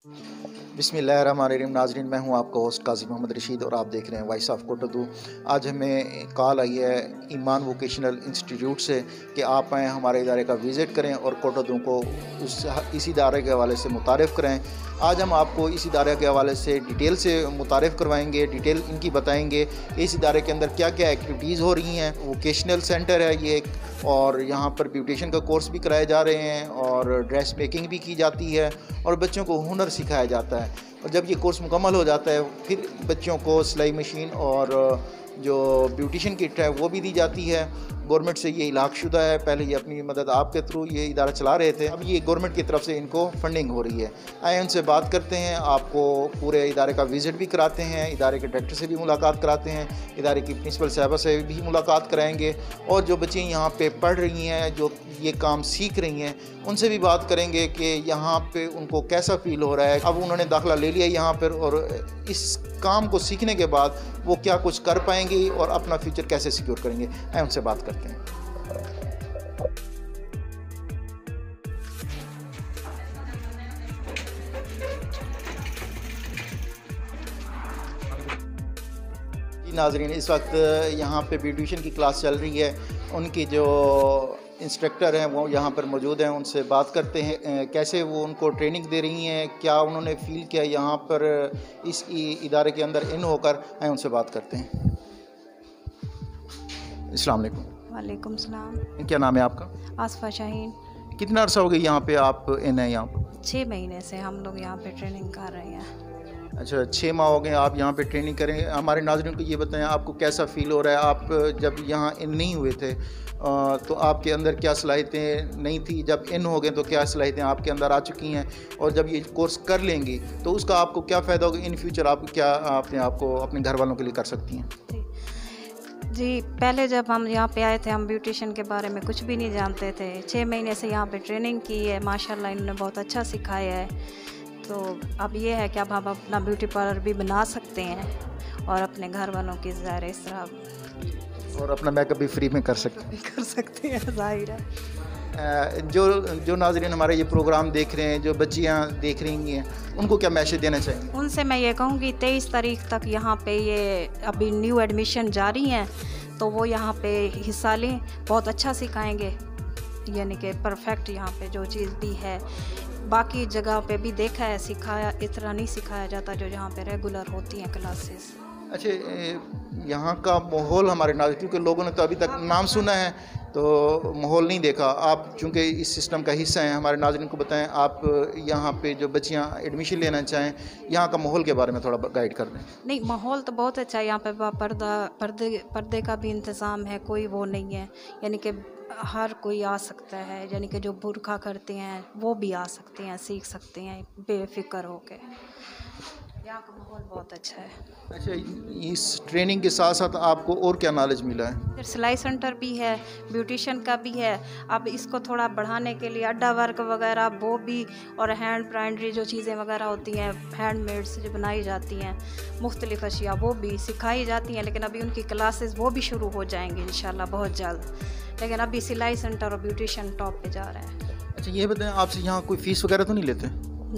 बिस्मिल्लाहिर्रहमानिर्रहीम। नाज़रीन, मैं हूं आपका होस्ट काजी मोहम्मद रशीद और आप देख रहे हैं वॉइस ऑफ कोटोदू। आज हमें कॉल आई है ईमान वोकेशनल इंस्टीट्यूट से कि आप आएँ, हमारे इदारे का विज़िट करें और कोटोदू को इस इदारे के हवाले से मुतारिफ़ करें। आज हम आपको इस इदारे के हवाले से डिटेल से मुतारिफ़ करवाएंगे, डिटेल इनकी बताएंगे इस इदारे के अंदर क्या क्या एक्टिविटीज़ हो रही हैं। वोकेशनल सेंटर है ये और यहाँ पर ब्यूटिशन का कोर्स भी कराए जा रहे हैं और ड्रेस मेकिंग भी की जाती है और बच्चों को हुनर सिखाया जाता है। और जब ये कोर्स मुकम्मल हो जाता है फिर बच्चों को सिलाई मशीन और जो ब्यूटिशन किट है वो भी दी जाती है। गवर्नमेंट से ये इलाक़शुदा है, पहले ये अपनी मदद आपके थ्रू ये इदारा चला रहे थे, अब ये गवर्नमेंट की तरफ से इनको फंडिंग हो रही है। आए उनसे बात करते हैं, आपको पूरे इदारे का विज़िट भी कराते हैं, इदारे के डायरेक्टर से भी मुलाकात कराते हैं, इदारे की प्रिंसिपल साहबा से भी मुलाकात कराएंगे और जो बच्चे यहाँ पे पढ़ रही हैं, जो ये काम सीख रही हैं, उनसे भी बात करेंगे कि यहाँ पे उनको कैसा फ़ील हो रहा है। अब उन्होंने दाखिला ले लिया यहाँ पर और इस काम को सीखने के बाद वो क्या कुछ कर पाएंगी और अपना फ्यूचर कैसे सिक्योर करेंगे। आए उनसे बात करते हैं। नाज़रीन, इस वक्त यहाँ पे ब्यूटिशन की क्लास चल रही है, उनकी जो इंस्ट्रक्टर हैं वो यहाँ पर मौजूद हैं, उनसे बात करते हैं कैसे वो उनको ट्रेनिंग दे रही हैं, क्या उन्होंने फ़ील किया यहाँ पर इस इदारे के अंदर इन होकर। आए उनसे बात करते हैं। अस्सलाम वालेकुम। वालेकुम सलाम। क्या नाम है आपका? आसफ़ा शाहीन। कितना अर्सा हो गया यहाँ पे आप इन हैं यहाँ पर? 6 महीने से हम लोग यहाँ पे ट्रेनिंग कर रहे हैं। अच्छा, 6 माह हो गए आप यहाँ पे ट्रेनिंग करें। हमारे नाज़रीन को ये बताएं आपको कैसा फ़ील हो रहा है। आप जब यहाँ इन नहीं हुए थे तो आपके अंदर क्या सलाहियतें नहीं थी, जब इन हो गए तो क्या सलाहियतें आपके अंदर आ चुकी हैं, और जब ये कोर्स कर लेंगी तो उसका आपको क्या फ़ायदा होगा इन फ्यूचर, आप क्या अपने आप को अपने घर वालों के लिए कर सकती हैं? जी, पहले जब हम यहाँ पे आए थे हम ब्यूटिशन के बारे में कुछ भी नहीं जानते थे। 6 महीने से यहाँ पे ट्रेनिंग की है, माशाल्लाह इन्होंने बहुत अच्छा सिखाया है। तो अब ये है कि अब हम अपना ब्यूटी पार्लर भी बना सकते हैं और अपने घर वालों की ज़ाहिर इस तरह और अपना मेकअप भी फ्री में कर सकते हैं ज़ाहिर है। जो नाज़रीन हमारे ये प्रोग्राम देख रहे हैं, जो बच्चियाँ देख रही हैं, उनको क्या मैसेज देना चाहिए? उनसे मैं ये कहूँगी 23 तारीख तक यहाँ पे ये अभी न्यू एडमिशन जारी हैं, तो वो यहाँ पे हिस्सा लें। बहुत अच्छा सिखाएंगे, यानी कि परफेक्ट यहाँ पे जो चीज़ भी है बाकी जगह पे भी देखा है, सिखाया इस तरह नहीं सिखाया जाता जो यहाँ पे रेगुलर होती हैं क्लासेस। अच्छा, यहाँ का माहौल हमारे नाज़रीन, क्योंकि लोगों ने तो अभी तक नाम सुना है तो माहौल नहीं देखा, आप चूँकि इस सिस्टम का हिस्सा हैं, हमारे नाज़रीन को बताएं आप यहाँ पे जो बच्चियाँ एडमिशन लेना चाहें यहाँ का माहौल के बारे में थोड़ा गाइड कर दें। नहीं, माहौल तो बहुत अच्छा है यहाँ पे। पर्दे का भी इंतज़ाम है, कोई वो नहीं है, यानी कि हर कोई आ सकता है, यानी कि जो बुर्का करते हैं वो भी आ सकते हैं, सीख सकते हैं बेफिक्र होके। यहाँ का माहौल बहुत अच्छा है। अच्छा, इस ट्रेनिंग के साथ साथ आपको और क्या नॉलेज मिला है? फिर सिलाई सेंटर भी है, ब्यूटिशन का भी है। अब इसको थोड़ा बढ़ाने के लिए अड्डा वर्क वगैरह वो भी, और हैंड एम्ब्रॉयडरी जो चीज़ें वगैरह होती हैं हैंडमेड से जो बनाई जाती हैं, मुख्तलिफ अशिया वो भी सिखाई जाती हैं। लेकिन अभी उनकी क्लासेस वो भी शुरू हो जाएंगी इंशाल्लाह बहुत जल्द। लेकिन अभी सिलाई सेंटर और ब्यूटिशन टॉप पे जा रहा है। अच्छा, ये बताएं आपसे यहाँ कोई फ़ीस वगैरह तो नहीं लेते?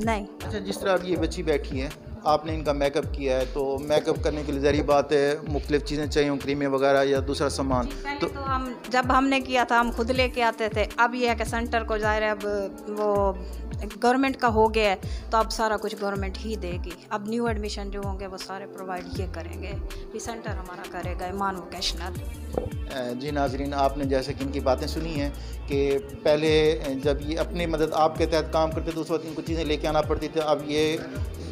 नहीं। अच्छा, जिस तरह अब ये बच्ची बैठी है, आपने इनका मेकअप किया है, तो मेकअप करने के लिए ज़ाहिर बात है मुख्तलिफ़ चीज़ें चाहिए, क्रीमें वगैरह या दूसरा सामान। तो हम जब हमने किया था हम खुद लेके आते थे। अब ये है कि सेंटर को ज़ाहिर है अब वो गवर्नमेंट का हो गया है, तो अब सारा कुछ गवर्नमेंट ही देगी। अब न्यू एडमिशन जो होंगे वो सारे प्रोवाइड ये करेंगे, ये सेंटर हमारा करेगा ईमान वोकेशनल। जी नाज़रीन, आपने जैसे कि इनकी बातें सुनी हैं कि पहले जब ये अपनी मदद आपके तहत काम करते थे उस वक्त इनको चीज़ें लेके आना पड़ती थी। अब ये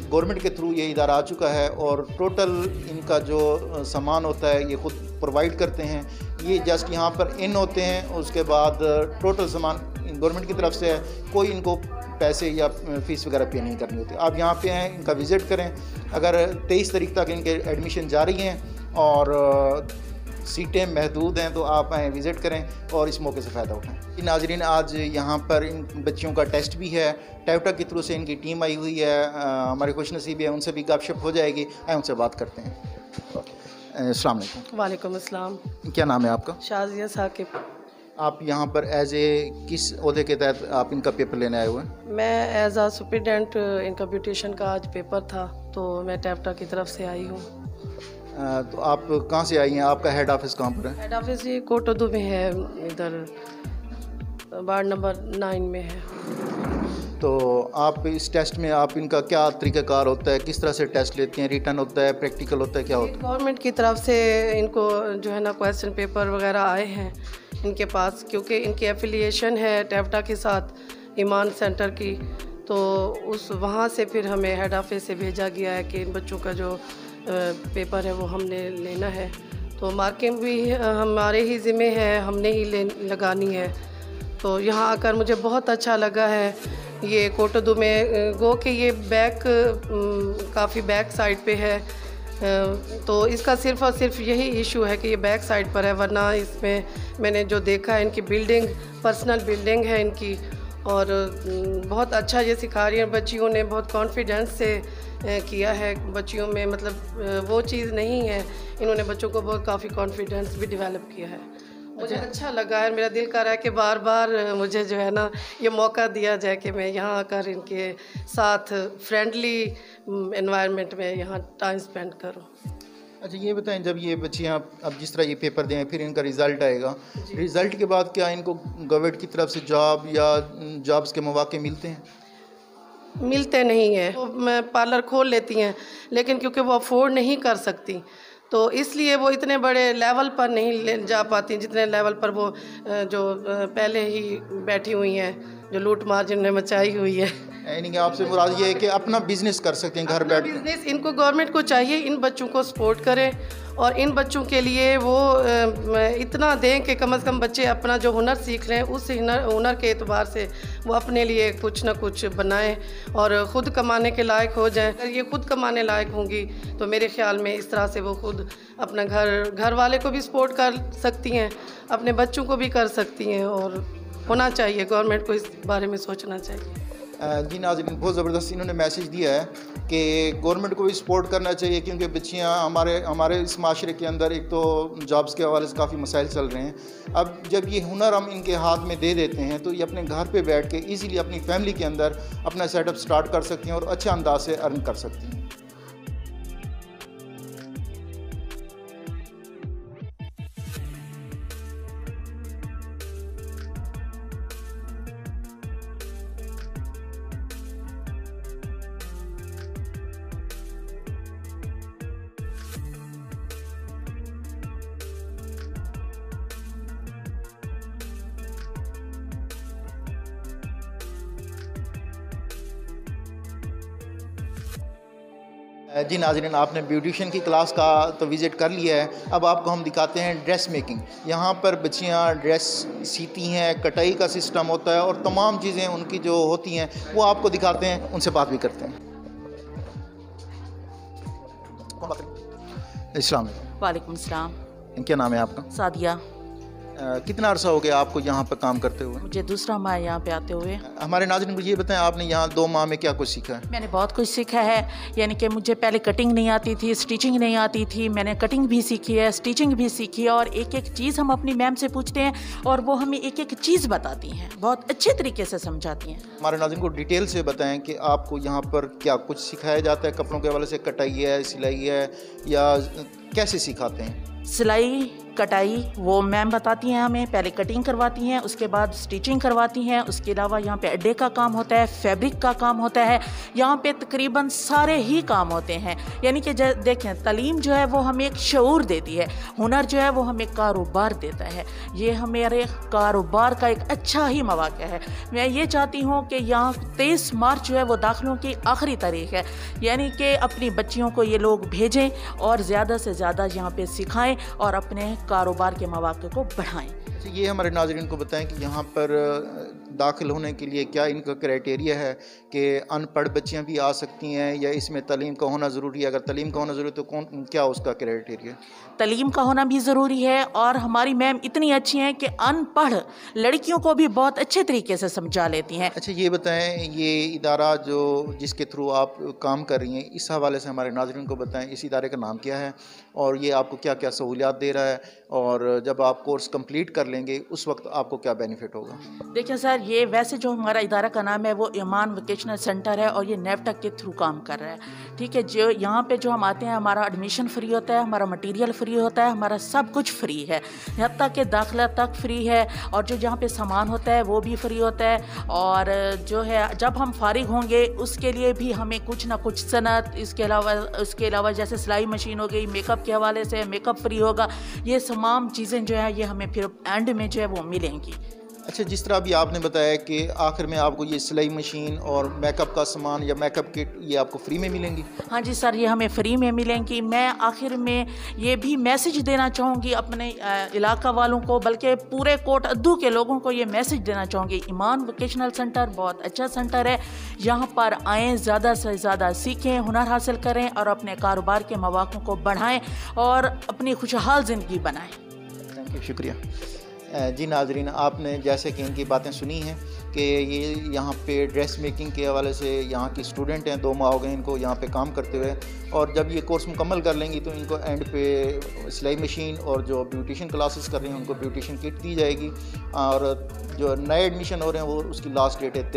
गवर्नमेंट के थ्रू ये इदारा आ चुका है और टोटल इनका जो सामान होता है ये खुद प्रोवाइड करते हैं। ये जस्ट यहाँ पर इन होते हैं, उसके बाद टोटल सामान गवर्नमेंट की तरफ से है, कोई इनको पैसे या फ़ीस वगैरह पे नहीं करनी होती। आप यहाँ पे हैं, इनका विज़िट करें। अगर 23 तारीख तक इनके एडमिशन जारी हैं और सीटें महदूद हैं तो आप आएँ, विज़िट करें और इस मौके से फ़ायदा उठाएँ। नाज़रीन, आज यहाँ पर इन बच्चियों का टेस्ट भी है, टैवटा के थ्रू से इनकी टीम आई हुई है, हमारे खुशनसीब है, उनसे भी गपशप हो जाएगी। आए उनसे बात करते हैं। अस्सलाम वालेकुम। वालेकुम अस्सलाम। क्या नाम है आपका? शाजिया साकिब। आप यहाँ पर एज ए किस ओहदे के तहत आप इनका पेपर लेने आए हुए हैं? मैं एज आ सुपरिटेंडेंट इनका ब्यूटिशन का आज पेपर था, तो मैं टैप्टा की तरफ से आई हूँ। तो आप कहाँ से आई हैं? आपका हेड ऑफिस कहाँ पर है? हेड ऑफिस ये कोटोदू में है, इधर वार्ड नंबर 9 में है। तो आप इस टेस्ट में आप इनका क्या तरीक़ाकार होता है, किस तरह से टेस्ट लेती हैं? रिटन होता है, प्रैक्टिकल होता है, क्या होता है? गवर्नमेंट की तरफ से इनको जो है ना क्वेश्चन पेपर वगैरह आए हैं इनके पास, क्योंकि इनकी एफिलिएशन है टैप्टा के साथ ईमान सेंटर की, तो उस वहाँ से फिर हमें हेड ऑफिस से भेजा गया है कि इन बच्चों का जो पेपर है वो हमने लेना है। तो मार्किंग भी हमारे ही ज़िम्मे है, हमने ही लगानी है। तो यहाँ आकर मुझे बहुत अच्छा लगा है। ये कोटोदू में गो के ये बैक काफ़ी बैक साइड पे है, तो इसका सिर्फ़ और सिर्फ यही इशू है कि ये बैक साइड पर है, वरना इसमें मैंने जो देखा है इनकी बिल्डिंग पर्सनल बिल्डिंग है इनकी, और बहुत अच्छा ये सिखा रही है। बच्चियों ने बहुत कॉन्फिडेंस से किया है, बच्चियों में मतलब वो चीज़ नहीं है, इन्होंने बच्चों को बहुत काफ़ी कॉन्फिडेंस भी डेवलप किया है। मुझे अच्छा लगा है, मेरा दिल कर रहा है कि बार बार मुझे जो है ना ये मौका दिया जाए कि मैं यहाँ आकर इनके साथ फ्रेंडली एनवायरनमेंट में यहाँ टाइम स्पेंड करूँ। अच्छा ये बताएं, जब ये बच्चियाँ अब जिस तरह ये पेपर दें फिर इनका रिज़ल्ट आएगा, रिज़ल्ट के बाद क्या इनको गवर्नमेंट की तरफ से जॉब या जॉब्स के मौके मिलते हैं? मिलते नहीं हैं। तो मैं पार्लर खोल लेती हैं, लेकिन क्योंकि वो अफोर्ड नहीं कर सकती तो इसलिए वो इतने बड़े लेवल पर नहीं ले जा पाती जितने लेवल पर वो जो पहले ही बैठी हुई हैं, जो लूट मार जिन्होंने मचाई हुई है। यानी कि आपसे मुराद ये है कि अपना बिजनेस कर सकते हैं घर बैठ। बिजनेस इनको गवर्नमेंट को चाहिए इन बच्चों को सपोर्ट करें और इन बच्चों के लिए वो इतना दें कि कम से कम बच्चे अपना जो हुनर सीख रहे हैं उस हुनर के एतबार से वो अपने लिए कुछ ना कुछ बनाएं और ख़ुद कमाने के लायक हो जाएं। अगर ये ख़ुद कमाने लायक होंगी तो मेरे ख़्याल में इस तरह से वो ख़ुद अपना घर वाले को भी सपोर्ट कर सकती हैं, अपने बच्चों को भी कर सकती हैं, और होना चाहिए गवर्नमेंट को इस बारे में सोचना चाहिए। जी नाज़रीन, बहुत ज़बरदस्त इन्होंने मैसेज दिया है कि गवर्नमेंट को भी सपोर्ट करना चाहिए, क्योंकि बच्चियाँ हमारे इस माशरे के अंदर एक तो जॉब्स के हवाले से काफ़ी मसाइल चल रहे हैं। अब जब ये हुनर हम इनके हाथ में दे देते हैं तो ये अपने घर पे बैठ के इजीली अपनी फैमिली के अंदर अपना सेटअप स्टार्ट कर सकती हैं और अच्छे अंदाज से अर्न कर सकती हैं। जी नाज़रीन, आपने ब्यूटिशियन की क्लास का तो विज़िट कर लिया है, अब आपको हम दिखाते हैं ड्रेस मेकिंग। यहाँ पर बच्चियाँ ड्रेस सीती हैं, कटाई का सिस्टम होता है और तमाम चीज़ें उनकी जो होती हैं वो आपको दिखाते हैं, उनसे बात भी करते हैं। अस्सलाम वालेकुम सलाम। क्या नाम है आपका? सादिया। कितना अर्सा हो गया आपको यहाँ पर काम करते हुए? मुझे दूसरा माह यहाँ पे आते हुए। हमारे नाज़रीन को ये बताएं, आपने यहाँ 2 माह में क्या कुछ सीखा है? मैंने बहुत कुछ सीखा है, यानी कि मुझे पहले कटिंग नहीं आती थी, स्टिचिंग नहीं आती थी, मैंने कटिंग भी सीखी है, स्टिचिंग भी सीखी है, और एक एक चीज़ हम अपनी मैम से पूछते हैं और वो हमें एक एक चीज़ बताती हैं, बहुत अच्छे तरीके से समझाती हैं। हमारे नाज़रीन को डिटेल से बताएँ कि आपको यहाँ पर क्या कुछ सिखाया जाता है, कपड़ों के हवाले से कटाई है, सिलाई है, या कैसे सिखाते हैं? सिलाई कटाई वो मैम बताती हैं हमें, पहले कटिंग करवाती हैं, उसके बाद स्टिचिंग करवाती हैं, उसके अलावा यहाँ पे अड्डे का काम होता है, फैब्रिक का काम होता है, यहाँ पे तकरीबन सारे ही काम होते हैं। यानी कि देखें, तालीम जो है वो हमें एक शऊर देती है, हुनर जो है वो हमें कारोबार देता है। ये हमारे कारोबार का एक अच्छा ही मौका है। मैं ये चाहती हूँ कि यहाँ 23 मार्च जो है वो दाखिलों की आखिरी तारीख है, यानी कि अपनी बच्चियों को ये लोग भेजें और ज़्यादा से ज़्यादा यहाँ पे सिखाएँ और अपने कारोबार के मौके को बढ़ाएं। ये हमारे नाज़रीन को बताएं कि यहाँ पर दाखिल होने के लिए क्या इनका क्राइटेरिया है, कि अनपढ़ बच्चियाँ भी आ सकती हैं या इसमें तालीम का होना ज़रूरी है? अगर तालीम का होना ज़रूरी है तो क्या उसका क्राइटेरिया? तालीम का होना भी ज़रूरी है, और हमारी मैम इतनी अच्छी हैं कि अनपढ़ लड़कियों को भी बहुत अच्छे तरीके से समझा लेती हैं। अच्छा ये बताएं, ये इदारा जो जिसके थ्रू आप काम कर रही हैं, इस हवाले से हमारे नाज़रीन को बताएं, इस इदारे का नाम क्या है और ये आपको क्या क्या सहूलियात दे रहा है, और जब आप कोर्स कंप्लीट कर लेंगे उस वक्त आपको क्या बेनिफिट होगा? देखिए सर, ये वैसे जो हमारा इदारा का नाम है वो ईमान वोकेशनल सेंटर है और ये नेफ्टक के थ्रू काम कर रहा है। ठीक है, जो यहाँ पे जो हम आते हैं हमारा एडमिशन फ्री होता है, हमारा मटेरियल फ्री होता है, हमारा सब कुछ फ्री है, यहाँ तक कि दाखिला तक फ्री है, और जो जहाँ पे सामान होता है वो भी फ्री होता है। और जो है जब हम फारिग होंगे उसके लिए भी हमें कुछ ना कुछ सनत, इसके अलावा जैसे सिलाई मशीन हो गई, मेकअप के हवाले से मेकअप फ्री होगा, ये तमाम चीज़ें जो है ये हमें फिर एंड में जो है वो मिलेंगी। अच्छा, जिस तरह अभी आपने बताया कि आखिर में आपको ये सिलाई मशीन और मेकअप का सामान या मेकअप किट ये आपको फ्री में मिलेंगी? हाँ जी सर, ये हमें फ्री में मिलेंगी। मैं आखिर में ये भी मैसेज देना चाहूँगी अपने इलाका वालों को, बल्कि पूरे कोट अद्दू के लोगों को ये मैसेज देना चाहूँगी, ईमान वोकेशनल सेंटर बहुत अच्छा सेंटर है। यहाँ पर आएँ, ज़्यादा से ज़्यादा सीखें, हुनर हासिल करें और अपने कारोबार के मौक़ों को बढ़ाएँ और अपनी खुशहाल ज़िंदगी बनाएँ। थैंक यू, शुक्रिया। जी नाजरीन, आपने जैसे कि इनकी बातें सुनी हैं कि ये यहाँ पे ड्रेस मेकिंग के हवाले से यहाँ की स्टूडेंट हैं, 2 माह हो गए इनको यहाँ पे काम करते हुए, और जब ये कोर्स मुकम्मल कर लेंगी तो इनको एंड पे सिलाई मशीन और जो ब्यूटिशन क्लासेस कर रही हैं उनको ब्यूटिशन किट दी जाएगी। और जो नए एडमिशन हो रहे हैं वो उसकी लास्ट डेट है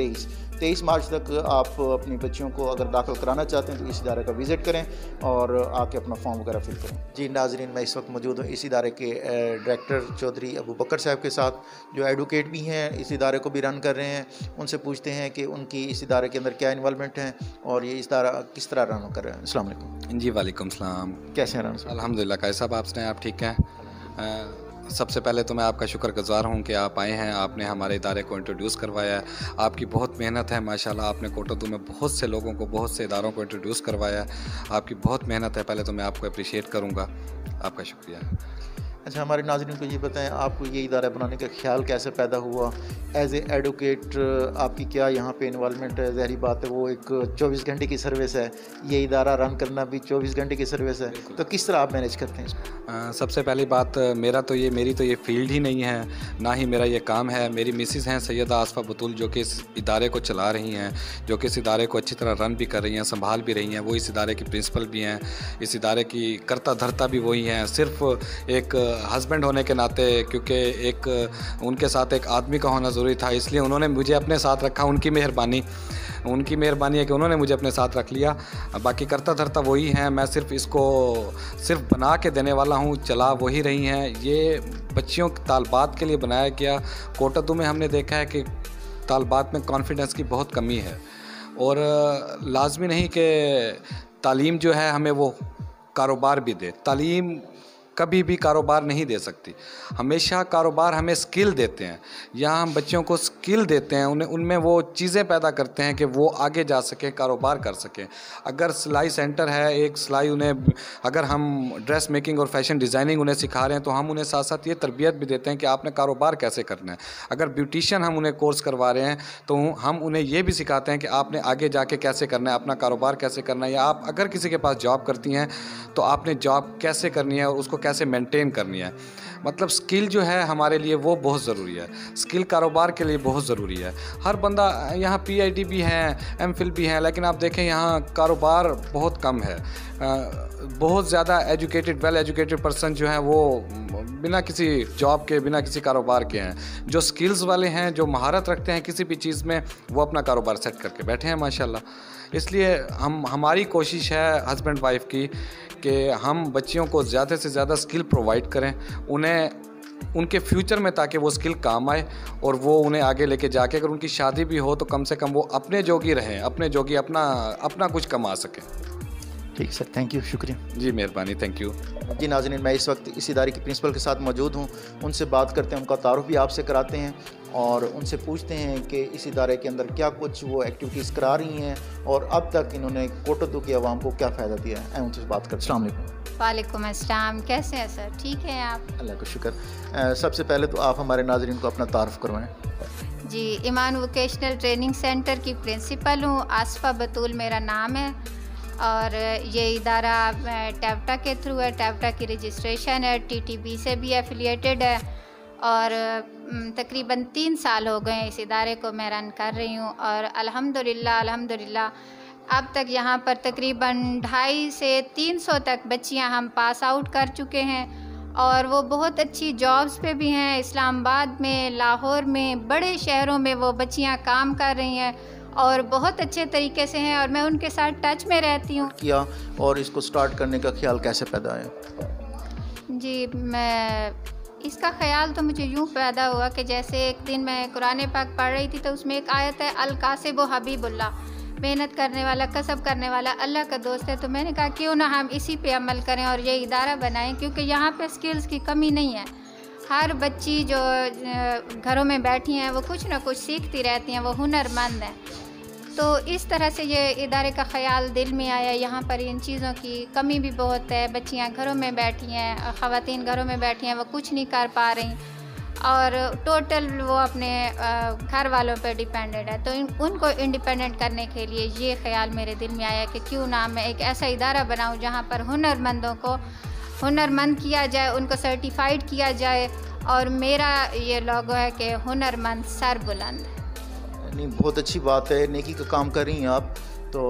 23 मार्च तक। आप अपनी बच्चियों को अगर दाखिल कराना चाहते हैं तो इस इदारे का विज़िट करें और आके अपना फॉर्म वगैरह फिल करें। जी नाजरीन, मैं इस वक्त मौजूद हूँ इस इदारे के डायरेक्टर चौधरी अबू बकर साहब के साथ, जो एडवोकेट भी हैं, इस इदारे को भी रन कर रहे हैं। उनसे पूछते हैं कि उनकी इस इदारे के अंदर क्या इन्वॉल्वमेंट है और ये इस इदारा किस तरह रन कर रहे हैं। अस्सलाम वालेकुम। जी वालेकुम सलाम। कैसे हैं रन साहब? अल्हम्दुलिल्लाह। कैसा साहब, आप सुनाएं, आप ठीक हैं? सबसे पहले तो मैं आपका शुक्रगुज़ार हूँ कि आप आए हैं, आपने हमारे इदारे को इंट्रोड्यूस करवाया है। आपकी बहुत मेहनत है माशाल्लाह, आपने कोटोदू में बहुत से लोगों को, बहुत से इदारों को इंट्रोड्यूस करवाया है। आपकी बहुत मेहनत है, पहले तो मैं आपको अप्रिशिएट करूँगा, आपका शुक्रिया। अच्छा, हमारे नाज़रीन को ये बताएं, आपको ये इदारा बनाने का ख्याल कैसे पैदा हुआ? एज ए एडवोकेट आपकी क्या यहाँ पे इन्वॉल्वमेंट है? ज़ाहिर बात है वो एक 24 घंटे की सर्विस है, ये इदारा रन करना भी 24 घंटे की सर्विस है, तो किस तरह आप मैनेज करते हैं इसको? सबसे पहली बात, मेरी तो ये फील्ड ही नहीं है, ना ही मेरा ये काम है। मेरी मिसिज़ हैं सैयदा आसफ़ा बतूल, जो कि इस इदारे को चला रही हैं, जो कि इस इदारे को अच्छी तरह रन भी कर रही हैं, संभाल भी रही हैं। वो इस इदारे की प्रिंसिपल भी हैं, इस इदारे की करता धरता भी वही हैं। सिर्फ़ एक हस्बैंड होने के नाते, क्योंकि एक उनके साथ एक आदमी का होना ज़रूरी था, इसलिए उन्होंने मुझे अपने साथ रखा। उनकी मेहरबानी है कि उन्होंने मुझे अपने साथ रख लिया। बाकी करता धरता वही हैं, मैं सिर्फ इसको सिर्फ बना के देने वाला हूँ, चला वही रही हैं। ये बच्चियों की तालबात के लिए बनाया गया। कोटोदू में हमने देखा है कि तालबात में कॉन्फिडेंस की बहुत कमी है, और लाजमी नहीं कि तालीम जो है हमें वो कारोबार भी दे। तालीम कभी भी कारोबार नहीं दे सकती, हमेशा कारोबार हमें स्किल देते हैं। यहाँ हम बच्चों को स्किल देते हैं, उन्हें उनमें वो चीज़ें पैदा करते हैं कि वो आगे जा सकें, कारोबार कर सकें। अगर सिलाई सेंटर है, एक सिलाई उन्हें, अगर हम ड्रेस मेकिंग और फैशन डिज़ाइनिंग उन्हें सिखा रहे हैं तो हम उन्हें साथ साथ ये तरबियत भी देते हैं कि आपने कारोबार कैसे करना है। अगर ब्यूटिशियन हम उन्हें कोर्स करवा रहे हैं तो हम उन्हें ये भी सिखाते हैं कि आपने आगे जाके कैसे करना है, अपना कारोबार कैसे करना है। या आप अगर किसी के पास जॉब करती हैं तो आपने जॉब कैसे करनी है और उसको कैसे मेंटेन करनी है। मतलब स्किल जो है हमारे लिए वो बहुत ज़रूरी है, स्किल कारोबार के लिए बहुत ज़रूरी है। हर बंदा यहाँ PhD भी हैं, MPhil भी हैं, लेकिन आप देखें यहाँ कारोबार बहुत कम है। बहुत ज़्यादा वेल एजुकेटेड पर्सन जो हैं वो बिना किसी जॉब के, बिना किसी कारोबार के हैं। जो स्किल्स वाले हैं, जो महारत रखते हैं किसी भी चीज़ में, वो अपना कारोबार सेट करके बैठे हैं माशाल्लाह। इसलिए हमारी कोशिश है हस्बैंड वाइफ की कि हम बच्चियों को ज़्यादा से ज़्यादा स्किल प्रोवाइड करें उन्हें उनके फ्यूचर में, ताकि वो स्किल काम आए और वो उन्हें आगे लेके जाके अगर उनकी शादी भी हो तो कम से कम वो अपने जोगी रहें, अपने जोगी अपना कुछ कमा सकें। ठीक सर, थैंक यू, शुक्रिया। जी मेहरबानी, थैंक यू। जी नाज़रीन, मैं इस वक्त इस इदारे के प्रिंसिपल के साथ मौजूद हूँ, उनसे बात करते हैं, उनका तारुफ भी आपसे कराते हैं और उनसे पूछते हैं कि इस इदारे के अंदर क्या कुछ वो एक्टिविटीज़ करा रही हैं और अब तक इन्होंने कोटोदू की आवाम को क्या फ़ायदा दिया है। उनसे बात करते हैं। अस्सलाम वालेकुम। वालेकुम अस्सलाम, कैसे हैं सर? ठीक है आप? अल्लाह का शुक्र। सबसे पहले तो आप हमारे नाज़रीन को अपना तारुफ करवाएँ। जी, ईमान वोकेशनल ट्रेनिंग सेंटर की प्रिंसिपल हूँ, आसफ़ा बतूल मेरा नाम है, और ये इदारा टैप्टा के थ्रू है, टैप्टा की रजिस्ट्रेशन है, TTB से भी एफिलिएटेड है, और तकरीबन 3 साल हो गए इस इदारे को मैं रन कर रही हूँ। और अल्हम्दुलिल्लाह अब तक यहाँ पर तकरीबन 250 से 300 तक बच्चियाँ हम पास आउट कर चुके हैं, और वो बहुत अच्छी जॉब्स पे भी हैं। इस्लामाबाद में, लाहौर में, बड़े शहरों में वो बच्चियां काम कर रही हैं और बहुत अच्छे तरीके से हैं और मैं उनके साथ टच में रहती हूँ। किया और इसको स्टार्ट करने का ख्याल कैसे पैदा आया? जी, मैं इसका ख्याल तो मुझे यूँ पैदा हुआ कि जैसे एक दिन मैं कुरान पाक पढ़ रही थी तो उसमें एक आयत है, अल कासिब हबीबुल्लाह, मेहनत करने वाला, कसब करने वाला अल्लाह का दोस्त है। तो मैंने कहा क्यों ना हम इसी पे अमल करें और ये इदारा बनाएं, क्योंकि यहाँ पे स्किल्स की कमी नहीं है। हर बच्ची जो घरों में बैठी हैं वो कुछ ना कुछ सीखती रहती हैं, वो हुनरमंद हैं। तो इस तरह से ये इदारे का ख़याल दिल में आया। यहाँ पर इन चीज़ों की कमी भी बहुत है, बच्चियाँ घरों में बैठी हैं, ख़वातीन घरों में बैठी हैं, वो कुछ नहीं कर पा रही और टोटल वो अपने घर वालों पर डिपेंडेंट है। तो उनको इंडिपेंडेंट करने के लिए ये ख्याल मेरे दिल में आया कि क्यों ना मैं एक ऐसा इदारा बनाऊँ जहाँ पर हुनरमंदों को हुनरमंद किया जाए, उनको सर्टिफाइड किया जाए और मेरा ये लोगो है कि हुनरमंद सर बुलंद। नहीं, बहुत अच्छी बात है, नेकी का काम कर रही हैं आप। तो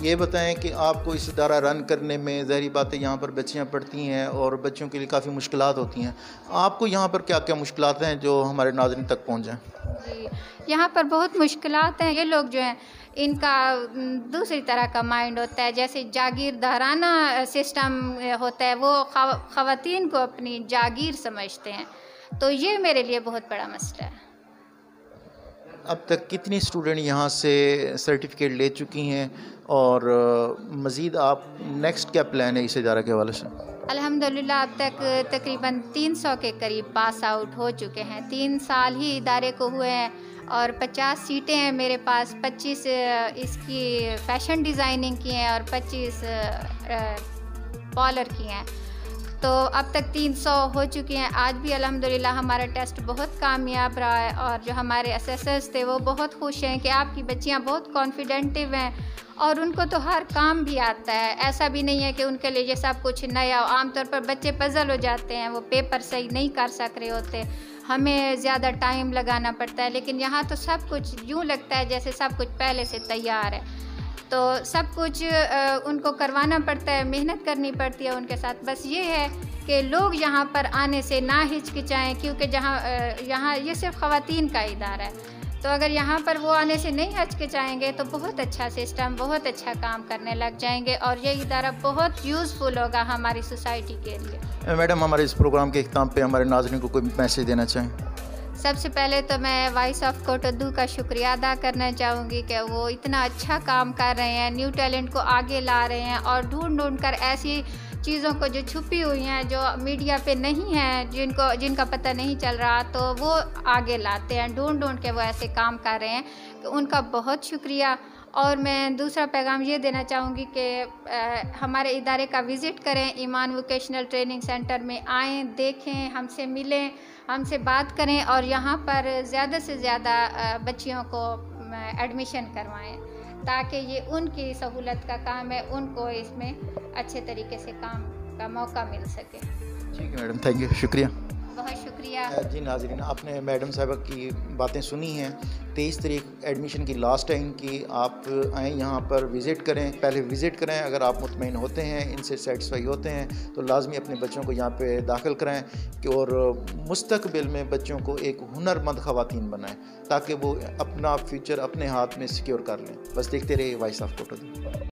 ये बताएं कि आपको इस इदारा रन करने में ज़ाहिर बात है यहाँ पर बच्चियाँ पढ़ती हैं और बच्चों के लिए काफ़ी मुश्किलात होती हैं। आपको यहाँ पर क्या क्या मुश्किलात हैं जो हमारे नाज़रीन तक पहुँच जाएँ? जी, यहाँ पर बहुत मुश्किलात हैं। ये लोग जो हैं इनका दूसरी तरह का माइंड होता है, जैसे जागीरदाराना सिस्टम होता है, वो ख़वातीन को अपनी जागीर समझते हैं। तो ये मेरे लिए बहुत बड़ा मसला है। अब तक कितनी स्टूडेंट यहाँ से सर्टिफिकेट ले चुकी हैं और मज़ीद आप नेक्स्ट क्या प्लान है इस इदारा के हवाले से? अल्हम्दुलिल्लाह अब तक तकरीबन 300 के करीब पास आउट हो चुके हैं। 3 साल ही इदारे को हुए हैं और 50 सीटें हैं मेरे पास। 25 इसकी फ़ैशन डिज़ाइनिंग की हैं और 25 पॉलर की हैं। तो अब तक 300 हो चुके हैं। आज भी अल्हम्दुलिल्लाह हमारा टेस्ट बहुत कामयाब रहा है और जो हमारे असेसर्स थे वो बहुत खुश हैं कि आपकी बच्चियां बहुत कॉन्फिडेंटिव हैं और उनको तो हर काम भी आता है। ऐसा भी नहीं है कि उनके लिए ये सब कुछ नया। आमतौर पर बच्चे पजल हो जाते हैं, वो पेपर सही नहीं कर सक रहे होते, हमें ज़्यादा टाइम लगाना पड़ता है, लेकिन यहाँ तो सब कुछ यूँ लगता है जैसे सब कुछ पहले से तैयार है। तो सब कुछ उनको करवाना पड़ता है, मेहनत करनी पड़ती है उनके साथ। बस ये है कि लोग यहाँ पर आने से ना हिचकिचाएँ, क्योंकि यहाँ ये सिर्फ ख़वातीन का इदारा है। तो अगर यहाँ पर वो आने से नहीं हिचकिचाएँगे तो बहुत अच्छा सिस्टम, बहुत अच्छा काम करने लग जाएंगे और ये इदारा बहुत यूज़फुल होगा हमारी सोसाइटी के लिए। मैडम, हमारे इस प्रोग्राम के इख्तिताम पे हमारे नाज़रीन को कोई मैसेज देना चाहें? सबसे पहले तो मैं वॉइस ऑफ कोटोदू का शुक्रिया अदा करना चाहूँगी कि वो इतना अच्छा काम कर रहे हैं, न्यू टैलेंट को आगे ला रहे हैं और ढूंढ कर ऐसी चीज़ों को जो छुपी हुई हैं, जो मीडिया पे नहीं हैं, जिनका पता नहीं चल रहा, तो वो आगे लाते हैं। ढूंढ के वो ऐसे काम कर रहे हैं कि उनका बहुत शुक्रिया। और मैं दूसरा पैगाम ये देना चाहूँगी कि हमारे इदारे का विज़िट करें, ईमान वोकेशनल ट्रेनिंग सेंटर में आएँ, देखें, हमसे मिलें, हमसे बात करें और यहाँ पर ज़्यादा से ज़्यादा बच्चियों को एडमिशन करवाएं ताकि ये उनकी सहूलत का काम है, उनको इसमें अच्छे तरीके से काम का मौका मिल सके। ठीक है मैडम, थैंक यू, शुक्रिया। बहुत शुक्रिया। जी नाज़रीन, आपने मैडम साहिबा की बातें सुनी हैं। 23 तारीख एडमिशन की लास्ट है इनकी। आप आएँ यहाँ पर विज़िट करें, पहले विज़िट करें। अगर आप मुतमईन होते हैं, इनसे सेटिस्फाई होते हैं तो लाजमी अपने बच्चों को यहाँ पे दाखिल कराएं कि और मुस्तकबिल में बच्चों को एक हुनरमंद ख़वातीन बनाएं ताकि वो अपना फ्यूचर अपने हाथ में सिक्योर कर लें। बस देखते रहिए वॉइस ऑफ कोटोदू।